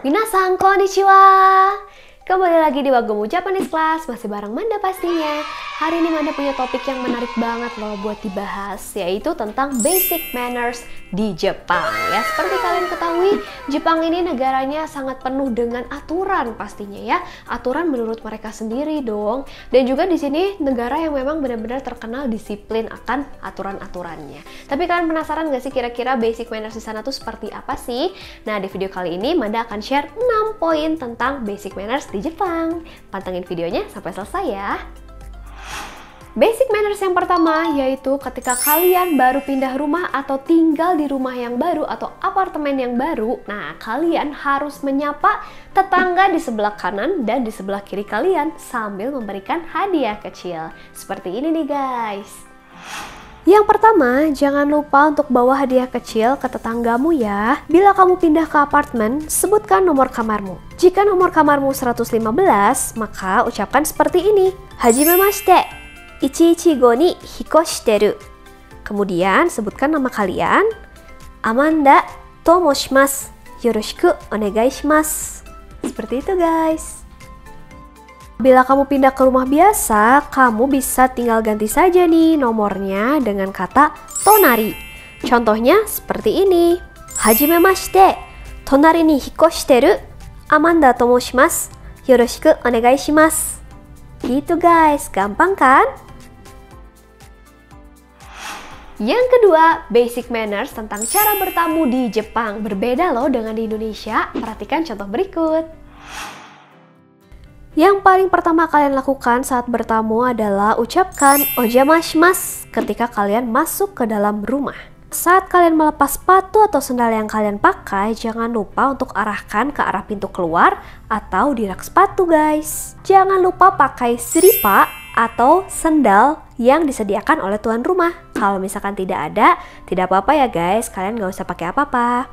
Minasan konnichiwa. Kembali lagi di Wagomu Japanese Class, masih bareng Manda pastinya. Hari ini Manda punya topik yang menarik banget loh buat dibahas, yaitu tentang basic manners di Jepang. Ya, seperti kalian ketahui, Jepang ini negaranya sangat penuh dengan aturan pastinya ya. Aturan menurut mereka sendiri dong. Dan juga di sini negara yang memang benar-benar terkenal disiplin akan aturan-aturannya. Tapi kalian penasaran gak sih kira-kira basic manners di sana tuh seperti apa sih? Nah, di video kali ini Manda akan share 6 poin tentang basic manners di Jepang. Pantengin videonya sampai selesai ya. Basic manners yang pertama yaitu ketika kalian baru pindah rumah atau tinggal di rumah yang baru atau apartemen yang baru, nah kalian harus menyapa tetangga di sebelah kanan dan di sebelah kiri kalian sambil memberikan hadiah kecil. Seperti ini nih guys. Yang pertama, jangan lupa untuk bawa hadiah kecil ke tetanggamu ya. Bila kamu pindah ke apartemen, sebutkan nomor kamarmu. Jika nomor kamarmu 115, maka ucapkan seperti ini. Hajimemashite, 115 ni hikoshiteru. Kemudian sebutkan nama kalian. Amanda to moshimasu. Yoroshiku onegai shimasu. Seperti itu guys. Bila kamu pindah ke rumah biasa, kamu bisa tinggal ganti saja nih nomornya dengan kata tonari. Contohnya seperti ini. Hajimemashite, tonari ni hikoshiteru, Amanda to moshimasu. Yoroshiku onegai shimasu. Gitu guys, gampang kan? Yang kedua, basic manners tentang cara bertamu di Jepang. Berbeda loh dengan di Indonesia. Perhatikan contoh berikut. Yang paling pertama kalian lakukan saat bertamu adalah ucapkan ojamashmasu ketika kalian masuk ke dalam rumah. Saat kalian melepas sepatu atau sendal yang kalian pakai, jangan lupa untuk arahkan ke arah pintu keluar atau di rak sepatu guys. Jangan lupa pakai siripa atau sendal yang disediakan oleh tuan rumah. Kalau misalkan tidak ada, tidak apa-apa ya guys, kalian gak usah pakai apa-apa.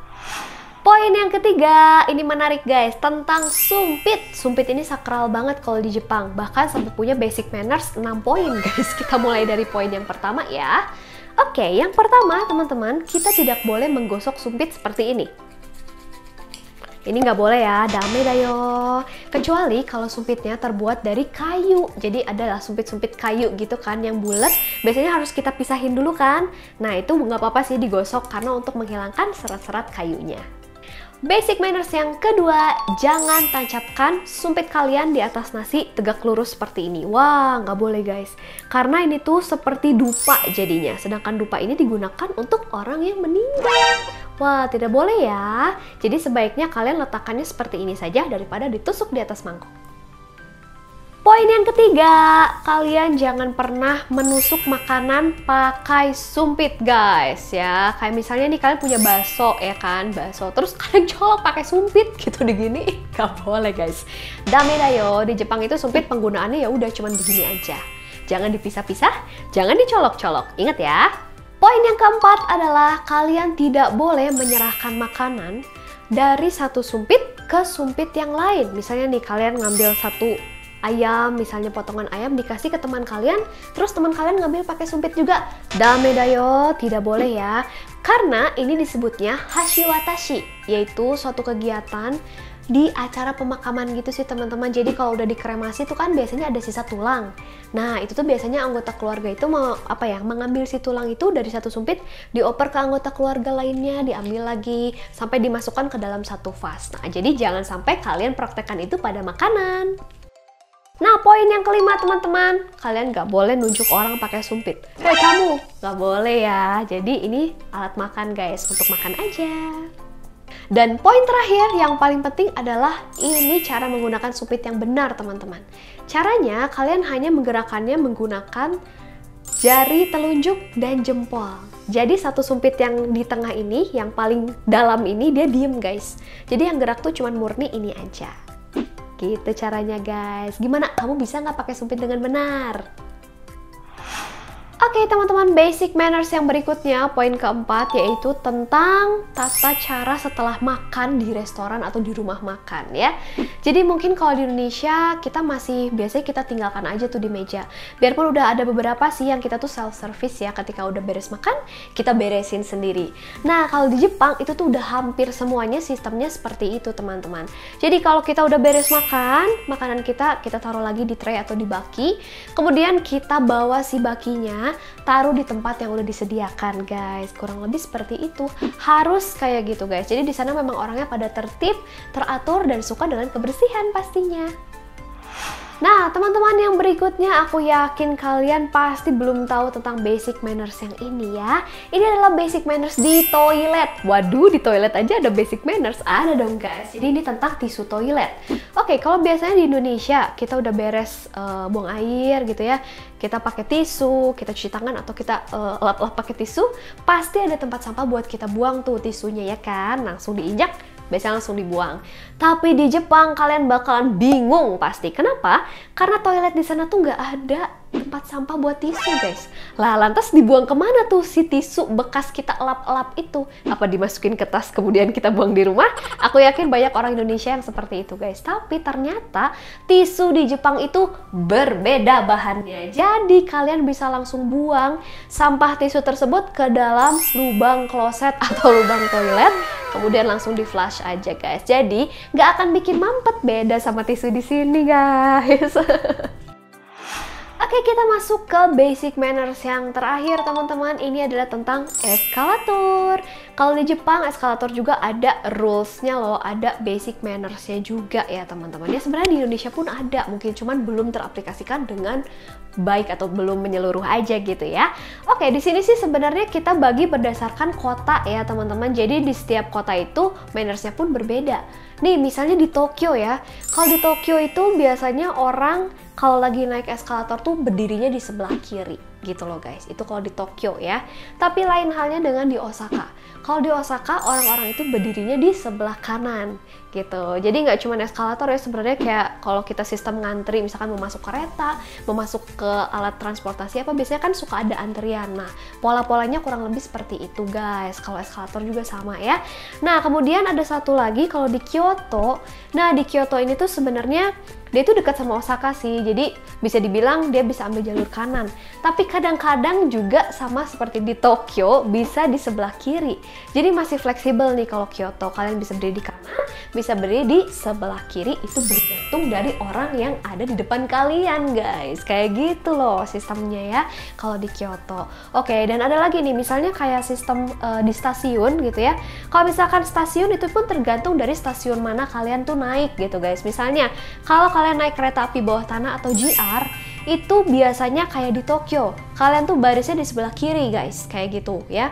Poin yang ketiga, ini menarik guys, tentang sumpit. Sumpit ini sakral banget kalau di Jepang, bahkan sampai punya basic manners 6 poin guys. Kita mulai dari poin yang pertama ya. Oke, yang pertama teman-teman, kita tidak boleh menggosok sumpit seperti ini. Ini nggak boleh ya, dame dayo. Kecuali kalau sumpitnya terbuat dari kayu. Jadi adalah sumpit-sumpit kayu gitu kan, yang bulat. Biasanya harus kita pisahin dulu kan. Nah itu nggak apa-apa sih digosok, karena untuk menghilangkan serat-serat kayunya. Basic manners yang kedua, jangan tancapkan sumpit kalian di atas nasi tegak lurus seperti ini. Wah, nggak boleh guys. Karena ini tuh seperti dupa jadinya. Sedangkan dupa ini digunakan untuk orang yang meninggal. Wah, tidak boleh ya. Jadi sebaiknya kalian letakkannya seperti ini saja daripada ditusuk di atas mangkok. Poin yang ketiga, kalian jangan pernah menusuk makanan pakai sumpit guys ya. Kayak misalnya nih kalian punya bakso ya kan, bakso terus kalian colok pakai sumpit gitu digini, gak boleh guys. Dame dayo, di Jepang itu sumpit penggunaannya ya udah cuman begini aja. Jangan dipisah-pisah, jangan dicolok-colok. Ingat ya. Poin yang keempat adalah kalian tidak boleh menyerahkan makanan dari satu sumpit ke sumpit yang lain. Misalnya nih kalian ngambil satu ayam, misalnya potongan ayam dikasih ke teman kalian, terus teman kalian ngambil pakai sumpit juga. Dame dayo, tidak boleh ya. Karena ini disebutnya hashiwatashi, yaitu suatu kegiatan di acara pemakaman gitu sih teman-teman. Jadi kalau udah dikremasi tuh kan biasanya ada sisa tulang. Nah, itu tuh biasanya anggota keluarga itu mengambil si tulang itu dari satu sumpit, dioper ke anggota keluarga lainnya, diambil lagi sampai dimasukkan ke dalam satu vas. Nah, jadi jangan sampai kalian praktekkan itu pada makanan. Nah, poin yang kelima teman-teman, kalian gak boleh nunjuk orang pakai sumpit. Hei kamu, gak boleh ya. Jadi ini alat makan guys, untuk makan aja. Dan poin terakhir yang paling penting adalah ini cara menggunakan sumpit yang benar teman-teman. Caranya kalian hanya menggerakkannya menggunakan jari telunjuk dan jempol. Jadi satu sumpit yang di tengah ini, yang paling dalam ini dia diem guys. Jadi yang gerak tuh cuman murni ini aja. Gitu caranya guys. Gimana? Kamu bisa nggak pakai sumpit dengan benar? Oke teman-teman, basic manners yang berikutnya, poin keempat, yaitu tentang tata cara setelah makan di restoran atau di rumah makan ya. Jadi mungkin kalau di Indonesia kita masih biasanya kita tinggalkan aja tuh di meja. Biarpun udah ada beberapa sih yang kita tuh self service ya, ketika udah beres makan kita beresin sendiri. Nah kalau di Jepang itu tuh udah hampir semuanya sistemnya seperti itu teman-teman. Jadi kalau kita udah beres makan, makanan kita taruh lagi di tray atau di baki, kemudian kita bawa si bakinya taruh di tempat yang udah disediakan guys. Kurang lebih seperti itu, harus kayak gitu guys. Jadi di sana memang orangnya pada tertib, teratur, dan suka dengan kebersihan pastinya. Nah teman-teman, yang berikutnya aku yakin kalian pasti belum tahu tentang basic manners yang ini ya. Ini adalah basic manners di toilet. Waduh, di toilet aja ada basic manners? Ada dong guys. Jadi ini tentang tisu toilet. Oke, kalau biasanya di Indonesia kita udah beres buang air gitu ya, kita pakai tisu, kita cuci tangan atau kita lap-lap pakai tisu, pasti ada tempat sampah buat kita buang tuh tisunya ya kan, langsung diinjak, biasanya langsung dibuang. Tapi di Jepang kalian bakalan bingung pasti. Kenapa? Karena toilet di sana tuh nggak ada tempat sampah buat tisu guys. Lah lantas dibuang kemana tuh si tisu bekas kita elap-elap itu? Apa dimasukin ke tas kemudian kita buang di rumah? Aku yakin banyak orang Indonesia yang seperti itu guys. Tapi ternyata tisu di Jepang itu berbeda bahannya. Jadi kalian bisa langsung buang sampah tisu tersebut ke dalam lubang kloset atau lubang toilet, kemudian langsung di flush aja guys. Jadi nggak akan bikin mampet, beda sama tisu di sini guys. Oke, kita masuk ke basic manners yang terakhir teman-teman. Ini adalah tentang eskalator. Kalau di Jepang eskalator juga ada rules-nya loh, ada basic manners-nya juga ya teman-teman. Ya sebenarnya di Indonesia pun ada, mungkin cuman belum teraplikasikan dengan baik atau belum menyeluruh aja gitu ya. Oke, di sini sih sebenarnya kita bagi berdasarkan kota ya teman-teman. Jadi di setiap kota itu manners-nya pun berbeda. Nih misalnya di Tokyo ya. Kalau di Tokyo itu biasanya orang kalau lagi naik eskalator tuh berdirinya di sebelah kiri gitu loh guys. Itu kalau di Tokyo ya. Tapi lain halnya dengan di Osaka. Kalau di Osaka orang-orang itu berdirinya di sebelah kanan gitu. Jadi nggak cuma eskalator ya, sebenarnya kayak kalau kita sistem ngantri, misalkan mau masuk kereta, mau masuk ke alat transportasi apa, biasanya kan suka ada antrian. Nah pola-polanya kurang lebih seperti itu guys. Kalau eskalator juga sama ya. Nah kemudian ada satu lagi kalau di Kyoto. Nah di Kyoto ini tuh sebenarnya dia itu dekat sama Osaka sih, jadi bisa dibilang dia bisa ambil jalur kanan. Tapi kadang-kadang juga sama seperti di Tokyo, bisa di sebelah kiri. Jadi masih fleksibel nih kalau Kyoto. Kalian bisa berdiri di kanan, bisa berdiri di sebelah kiri. Itu bergantung dari orang yang ada di depan kalian guys. Kayak gitu loh sistemnya ya kalau di Kyoto. Oke, dan ada lagi nih, misalnya kayak sistem di stasiun gitu ya. Kalau misalkan stasiun itu pun tergantung dari stasiun mana kalian tuh naik gitu guys. Misalnya kalau kalian naik kereta api bawah tanah atau JR, itu biasanya kayak di Tokyo, kalian tuh barisnya di sebelah kiri guys, kayak gitu ya.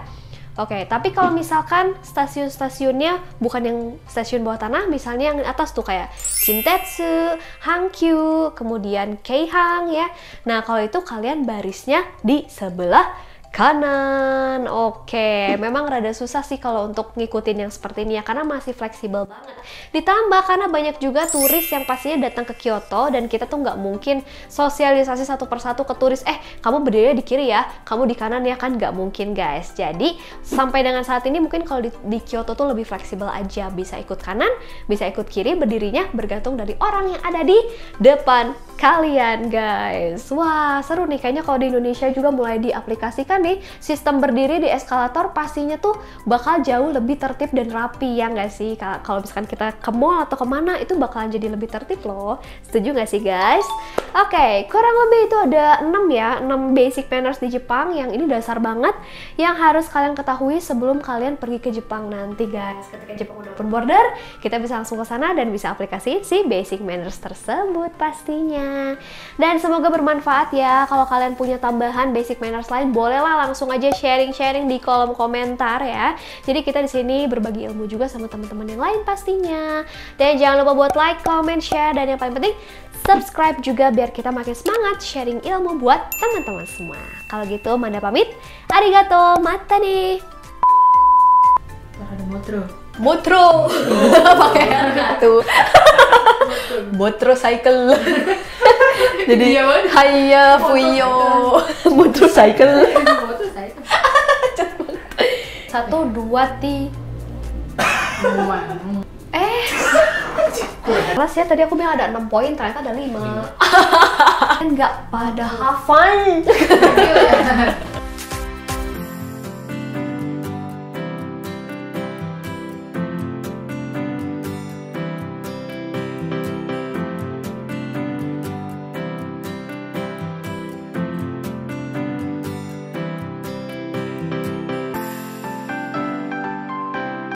Oke, tapi kalau misalkan stasiun-stasiunnya bukan yang stasiun bawah tanah, misalnya yang atas tuh kayak Kintetsu, Hankyu, kemudian Keihang ya. Nah kalau itu kalian barisnya di sebelah kanan. Oke, memang rada susah sih kalau untuk ngikutin yang seperti ini ya, karena masih fleksibel banget. Ditambah karena banyak juga turis yang pastinya datang ke Kyoto, dan kita tuh nggak mungkin sosialisasi satu persatu ke turis, kamu berdiri di kiri ya, kamu di kanan ya, kan nggak mungkin guys. Jadi sampai dengan saat ini mungkin kalau di Kyoto tuh lebih fleksibel aja, bisa ikut kanan, bisa ikut kiri, berdirinya bergantung dari orang yang ada di depan kalian guys. Wah seru nih, kayaknya kalau di Indonesia juga mulai diaplikasikan nih sistem berdiri di eskalator, pastinya tuh bakal jauh lebih tertib dan rapi ya nggak sih? Kalau misalkan kita ke mall atau kemana itu bakalan jadi lebih tertib loh. Setuju nggak sih guys? Oke, kurang lebih itu ada 6 ya, 6 basic manners di Jepang yang ini dasar banget yang harus kalian ketahui sebelum kalian pergi ke Jepang nanti guys. Ketika Jepang udah open border, kita bisa langsung ke sana dan bisa aplikasiin si basic manners tersebut pastinya. Dan semoga bermanfaat ya. Kalau kalian punya tambahan basic manners lain, bolehlah langsung aja sharing-sharing di kolom komentar ya. Jadi kita di sini berbagi ilmu juga sama teman-teman yang lain pastinya. Dan jangan lupa buat like, comment, share, dan yang paling penting subscribe juga biar kita makin semangat sharing ilmu buat teman-teman semua. Kalau gitu Manda pamit. Arigato, mata nih. Ada motro. Motro. Pakai tuh. Motro cycle. Jadi Iya banget. Haya Fuyo motorcycle. Motorcycle. 1, 2, 3. Kelas ya, tadi aku bilang ada 6 poin, ternyata ada 5. Enggak pada hafal.